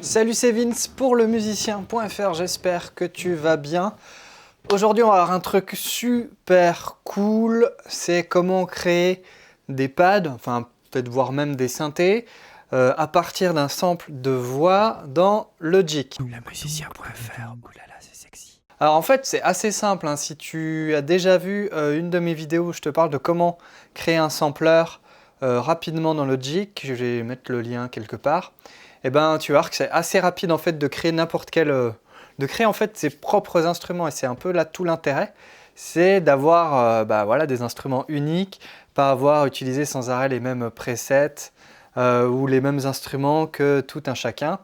Salut, c'est Vince pour lemusicien.fr, j'espère que tu vas bien. Aujourd'hui on va avoir un truc super cool, c'est comment créer des pads, enfin peut-être voire même des synthés, à partir d'un sample de voix dans Logic. Lemusicien.fr, oulala c'est sexy. Alors en fait c'est assez simple, hein. Si tu as déjà vu une de mes vidéos où je te parle de comment créer un sampler rapidement dans Logic, je vais mettre le lien quelque part, et ben tu vas voir que c'est assez rapide en fait de créer n'importe quel... de créer en fait ses propres instruments, et c'est un peu là tout l'intérêt, c'est d'avoir voilà, des instruments uniques, pas avoir utilisé sans arrêt les mêmes presets ou les mêmes instruments que tout un chacun.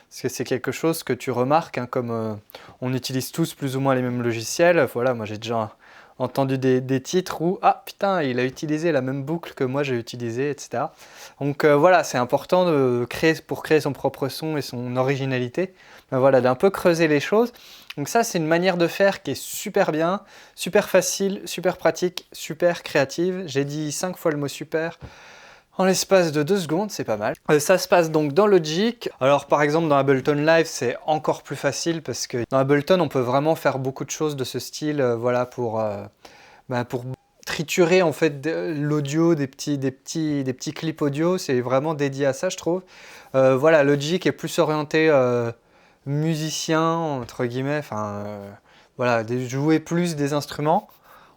Parce que c'est quelque chose que tu remarques, hein, comme on utilise tous plus ou moins les mêmes logiciels. Voilà, moi j'ai déjà entendu des titres où « Ah putain, il a utilisé la même boucle que moi j'ai utilisé, etc. » Donc voilà, c'est important de créer, pour créer son propre son et son originalité, voilà, d'un peu creuser les choses. Donc ça, c'est une manière de faire qui est super bien, super facile, super pratique, super créative. J'ai dit 5 fois le mot super en l'espace de 2 secondes, c'est pas mal. Ça se passe donc dans Logic. Alors par exemple dans Ableton Live, c'est encore plus facile parce que dans Ableton, on peut vraiment faire beaucoup de choses de ce style, voilà, pour triturer en fait l'audio, des petits clips audio. C'est vraiment dédié à ça, je trouve. Voilà, Logic est plus orienté musicien, entre guillemets, enfin voilà, jouer plus des instruments.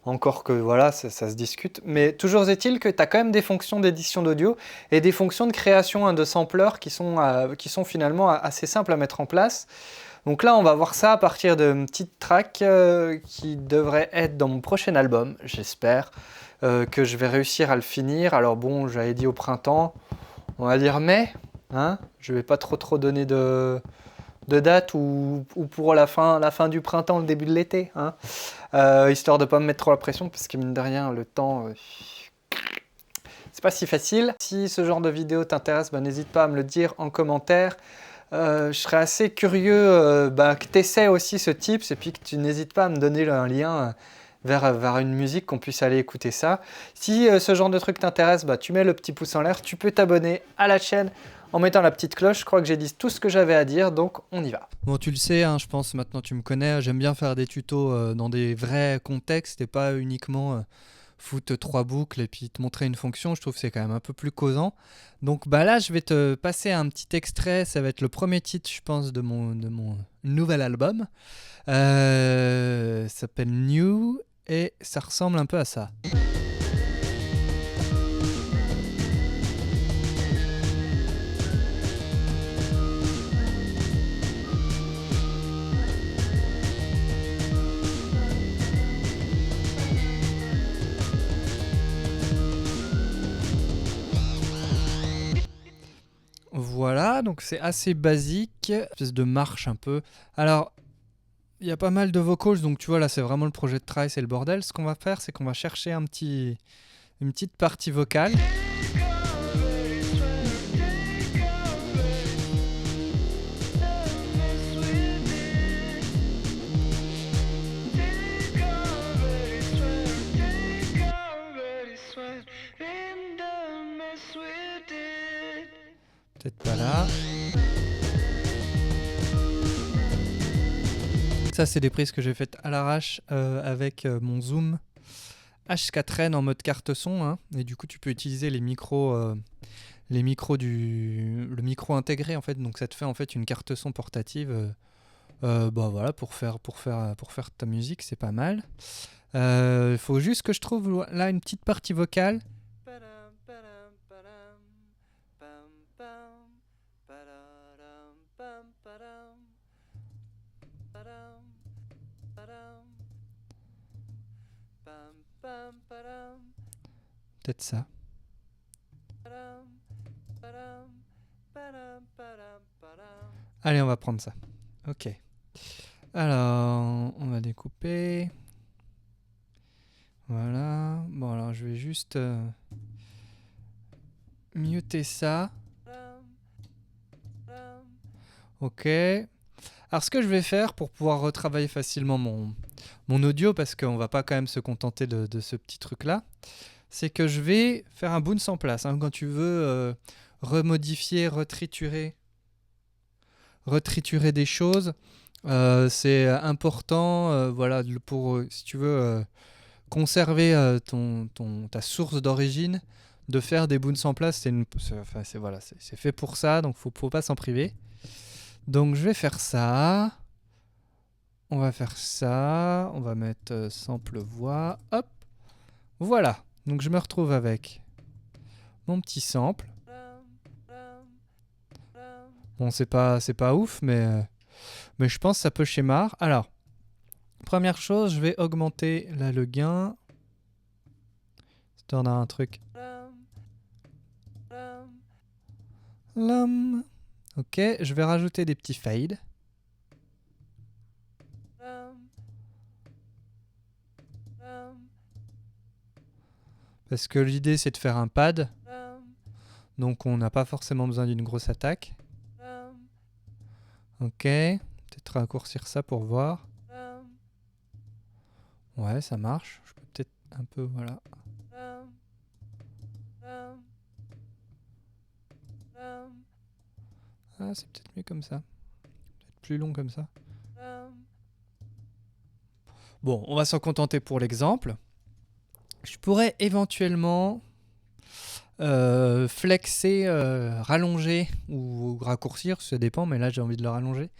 Encore que voilà, ça se discute. Mais toujours est-il que tu as quand même des fonctions d'édition d'audio et des fonctions de création, hein, de samplers qui sont finalement assez simples à mettre en place. Donc là, on va voir ça à partir d'une petite track qui devrait être dans mon prochain album, j'espère, que je vais réussir à le finir. Alors bon, j'avais dit au printemps, on va dire mai, hein, je vais pas trop donner de date ou pour la fin du printemps, le début de l'été, hein. Histoire de ne pas me mettre trop la pression, parce que mine de rien, le temps, c'est pas si facile. Si ce genre de vidéo t'intéresse, n'hésite pas à me le dire en commentaire. Je serais assez curieux que tu essaies aussi ce tips, et puis que tu n'hésites pas à me donner un lien vers une musique, qu'on puisse aller écouter ça. Si ce genre de truc t'intéresse, tu mets le petit pouce en l'air, tu peux t'abonner à la chaîne en mettant la petite cloche. Je crois que j'ai dit tout ce que j'avais à dire, donc on y va. Bon, tu le sais, hein, je pense maintenant tu me connais, j'aime bien faire des tutos dans des vrais contextes et pas uniquement foutre 3 boucles et puis te montrer une fonction. Je trouve que c'est quand même un peu plus causant. Donc là, je vais te passer un petit extrait, ça va être le premier titre, je pense, de mon nouvel album. Ça s'appelle New et ça ressemble un peu à ça. Voilà, donc c'est assez basique, espèce de marche un peu. Alors, il y a pas mal de vocals, donc tu vois là c'est vraiment le projet de travail, c'est le bordel. Ce qu'on va faire, c'est qu'on va chercher une petite partie vocale. Peut-être pas là. Ça, c'est des prises que j'ai faites à l'arrache avec mon Zoom H4n en mode carte son, hein. Et du coup, tu peux utiliser le micro intégré en fait. Donc, ça te fait en fait une carte son portative. Voilà, pour faire ta musique, c'est pas mal. Il faut juste que je trouve là une petite partie vocale. Peut-être ça. Allez, on va prendre ça. Ok. Alors, on va découper. Voilà. Bon, alors je vais juste muter ça. Ok. Alors, ce que je vais faire pour pouvoir retravailler facilement mon audio, parce qu'on va pas quand même se contenter de ce petit truc-là, c'est que je vais faire un bounce en place. Hein, quand tu veux remodifier, retriturer retriturer des choses. C'est important, voilà, pour, si tu veux, conserver ta source d'origine, de faire des boons en place. Enfin, voilà, c'est fait pour ça, donc faut pas s'en priver. Donc je vais faire ça. On va faire ça. On va mettre sample voix. Hop. Voilà. Donc je me retrouve avec mon petit sample. Bon, c'est pas ouf, mais je pense que ça peut schémar. Alors, première chose, je vais augmenter là le gain. On a un truc. Ok, je vais rajouter des petits fades. Parce que l'idée c'est de faire un pad. Donc on n'a pas forcément besoin d'une grosse attaque. Ok, peut-être raccourcir ça pour voir. Ouais, ça marche. Je peux peut-être un peu, voilà. Ah, c'est peut-être mieux comme ça. Peut-être plus long comme ça. Bon, on va s'en contenter pour l'exemple. Je pourrais éventuellement flexer, rallonger ou raccourcir, ça dépend, mais là j'ai envie de le rallonger.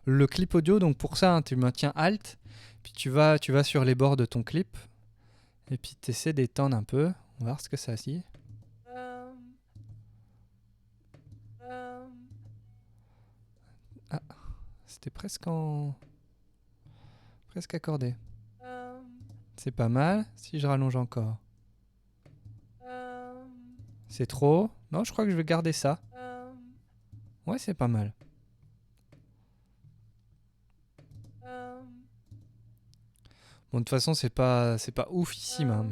Le clip audio, donc pour ça, hein, tu maintiens Alt, puis tu vas sur les bords de ton clip, et puis tu essaies d'étendre un peu. On va voir ce que ça dit. Ah, c'était presque accordé. C'est pas mal. Si je rallonge encore. C'est trop. Non, je crois que je vais garder ça. Ouais, c'est pas mal. Bon, de toute façon, c'est pas oufissime, hein,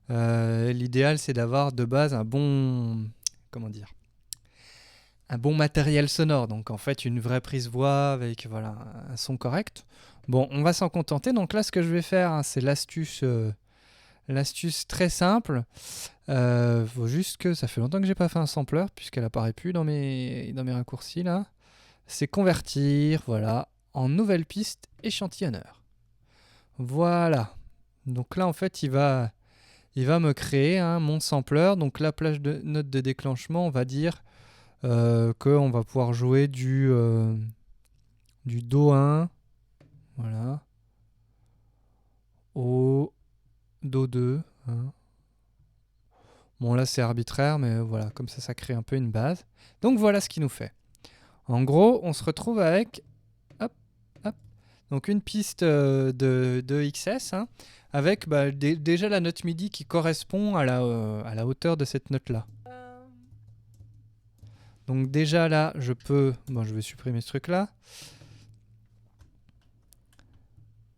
mais... l'idéal, c'est d'avoir de base un bon... Comment dire ? Un bon matériel sonore. Donc, en fait, une vraie prise voix avec, voilà, un son correct. Bon, on va s'en contenter. Donc là, ce que je vais faire, hein, c'est l'astuce très simple. Faut juste que... Ça fait longtemps que j'ai pas fait un sampler, puisqu'elle apparaît plus dans mes raccourcis, là. C'est convertir, voilà, en nouvelle piste échantillonneur. Voilà. Donc là, en fait, il va me créer, hein, mon sampler. Donc la plage de note de déclenchement, on va dire qu'on va pouvoir jouer du Do1, voilà, au Do2. Hein. Bon, là, c'est arbitraire, mais voilà, comme ça crée un peu une base. Donc voilà ce qu'il nous fait. En gros, on se retrouve avec... Donc une piste de XS, hein, avec déjà la note MIDI qui correspond à la hauteur de cette note-là. Donc déjà là, je peux... Bon, je vais supprimer ce truc-là.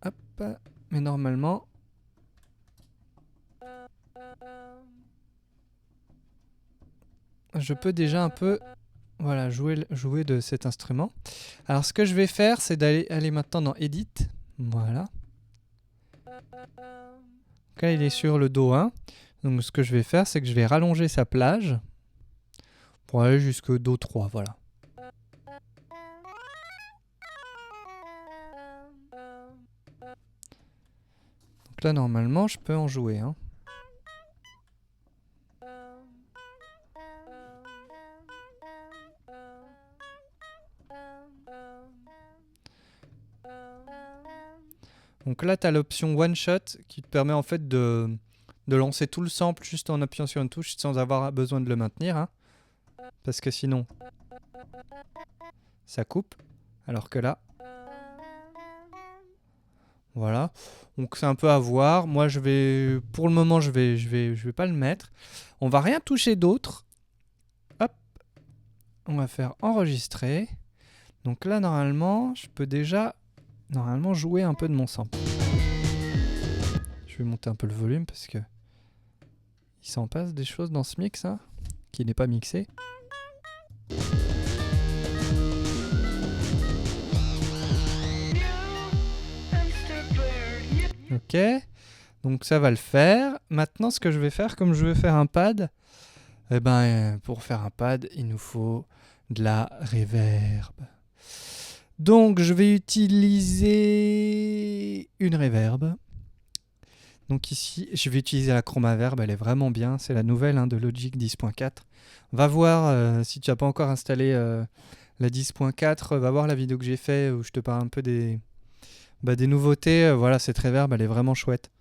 Hop, mais normalement... Je peux déjà un peu... Voilà, jouer de cet instrument. Alors ce que je vais faire, c'est aller maintenant dans Edit. Voilà. Donc là, il est sur le Do1. Donc ce que je vais faire, c'est que je vais rallonger sa plage pour aller jusqu'au Do3. Voilà. Donc là, normalement, je peux en jouer. Hein. Donc là, tu as l'option One Shot qui te permet en fait de lancer tout le sample juste en appuyant sur une touche sans avoir besoin de le maintenir. Hein. Parce que sinon, ça coupe. Alors que là, voilà. Donc c'est un peu à voir. Moi, pour le moment, je vais pas le mettre. On va rien toucher d'autre. Hop. On va faire enregistrer. Donc là, normalement, je peux déjà... jouer un peu de mon sample. Je vais monter un peu le volume parce que il s'en passe des choses dans ce mix, hein, qui n'est pas mixé. Ok, donc ça va le faire. Maintenant, ce que je vais faire, comme je veux faire un pad, pour faire un pad, il nous faut de la reverb. Donc je vais utiliser une reverb. Donc ici, je vais utiliser la Chromaverb, elle est vraiment bien. C'est la nouvelle de Logic 10.4. Va voir, si tu n'as pas encore installé la 10.4, va voir la vidéo que j'ai fait où je te parle un peu des nouveautés. Voilà, cette reverb, elle est vraiment chouette.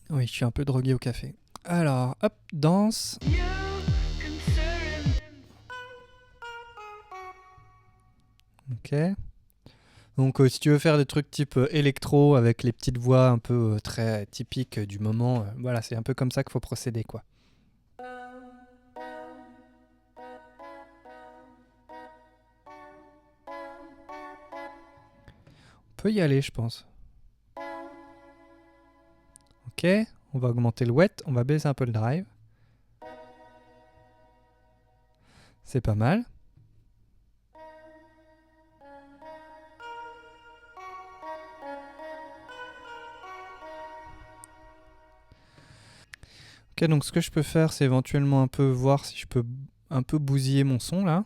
Oui, je suis un peu drogué au café. Alors, hop, danse. Ok. Donc si tu veux faire des trucs type électro avec les petites voix un peu très typiques du moment, voilà, c'est un peu comme ça qu'il faut procéder, quoi. On peut y aller, je pense. Ok, on va augmenter le wet, on va baisser un peu le drive. C'est pas mal. Ok, donc ce que je peux faire, c'est éventuellement un peu voir si je peux un peu bousiller mon son là.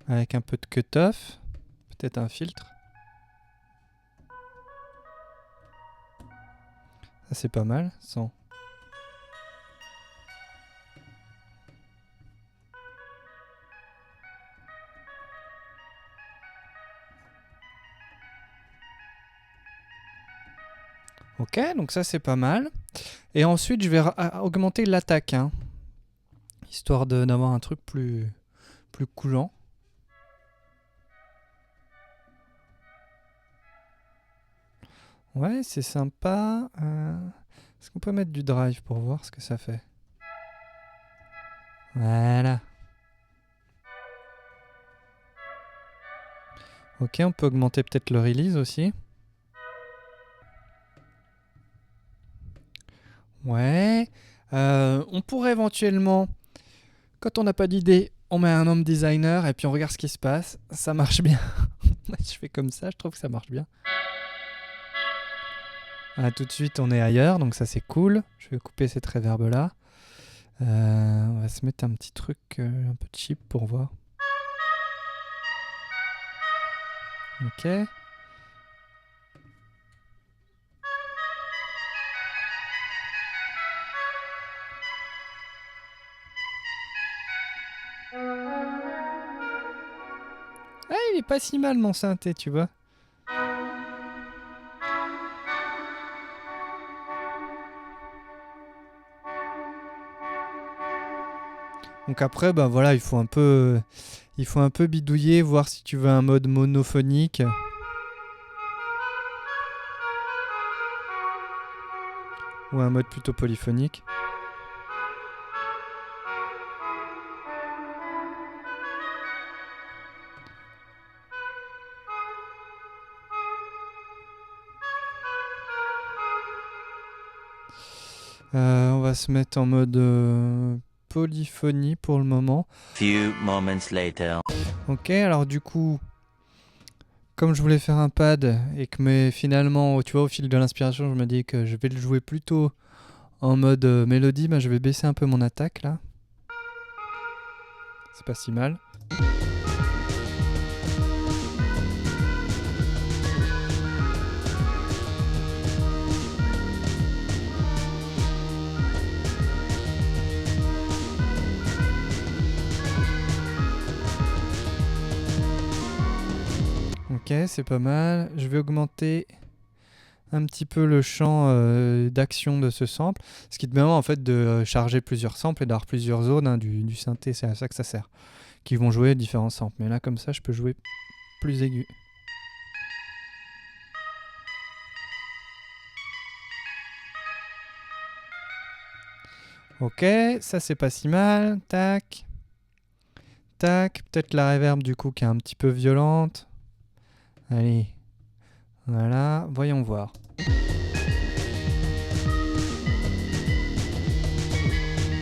Avec un peu de cut-off. Peut-être un filtre. Ça c'est pas mal. 100. Ok, donc ça c'est pas mal. Et ensuite je vais augmenter l'attaque. Histoire d'avoir un truc plus coulant. Ouais, c'est sympa. Est-ce qu'on peut mettre du drive pour voir ce que ça fait? Voilà. Ok, on peut augmenter peut-être le release aussi. Ouais. On pourrait éventuellement, quand on n'a pas d'idée, on met un home designer et puis on regarde ce qui se passe. Ça marche bien. Je fais comme ça, je trouve que ça marche bien. Ah, tout de suite, on est ailleurs, donc ça c'est cool. Je vais couper cette reverb là. On va se mettre un petit truc un peu cheap pour voir. Ok. Ah, il est pas si mal mon synthé, tu vois. Donc après, bah voilà, il faut un peu bidouiller, voir si tu veux un mode monophonique. Ou un mode plutôt polyphonique. On va se mettre en mode polyphonie pour le moment. Few moments later. Ok, alors du coup, comme je voulais faire un pad et que mais finalement, tu vois, au fil de l'inspiration, je me dis que je vais le jouer plutôt en mode mélodie, bah, je vais baisser un peu mon attaque là. C'est pas si mal. Ok, c'est pas mal. Je vais augmenter un petit peu le champ d'action de ce sample, ce qui te permet en fait de charger plusieurs samples et d'avoir plusieurs zones du synthé, c'est à ça que ça sert, qui vont jouer différents samples. Mais là comme ça je peux jouer plus aigu. Ok, ça c'est pas si mal, tac, tac, peut-être la reverb du coup qui est un petit peu violente. Allez, voilà, voyons voir.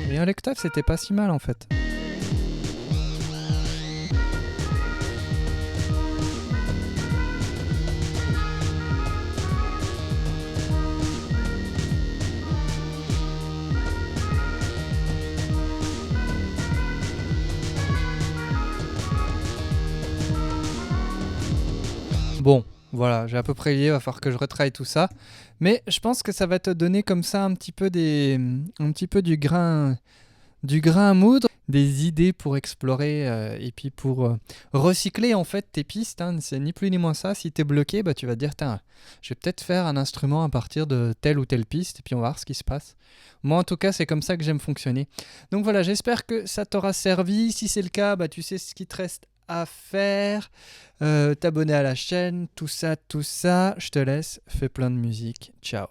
Et un lectaf c'était pas si mal en fait. Bon, voilà, j'ai à peu près l'idée, va falloir que je retravaille tout ça. Mais je pense que ça va te donner comme ça un petit peu du grain à moudre, des idées pour explorer et puis pour recycler en fait tes pistes. Hein. C'est ni plus ni moins ça. Si t'es bloqué, bah, tu vas te dire, tiens, je vais peut-être faire un instrument à partir de telle ou telle piste et puis on va voir ce qui se passe. Moi en tout cas, c'est comme ça que j'aime fonctionner. Donc voilà, j'espère que ça t'aura servi. Si c'est le cas, bah, tu sais ce qu'il te reste à faire. T'abonner à la chaîne, tout ça, tout ça. Je te laisse, fais plein de musique. Ciao.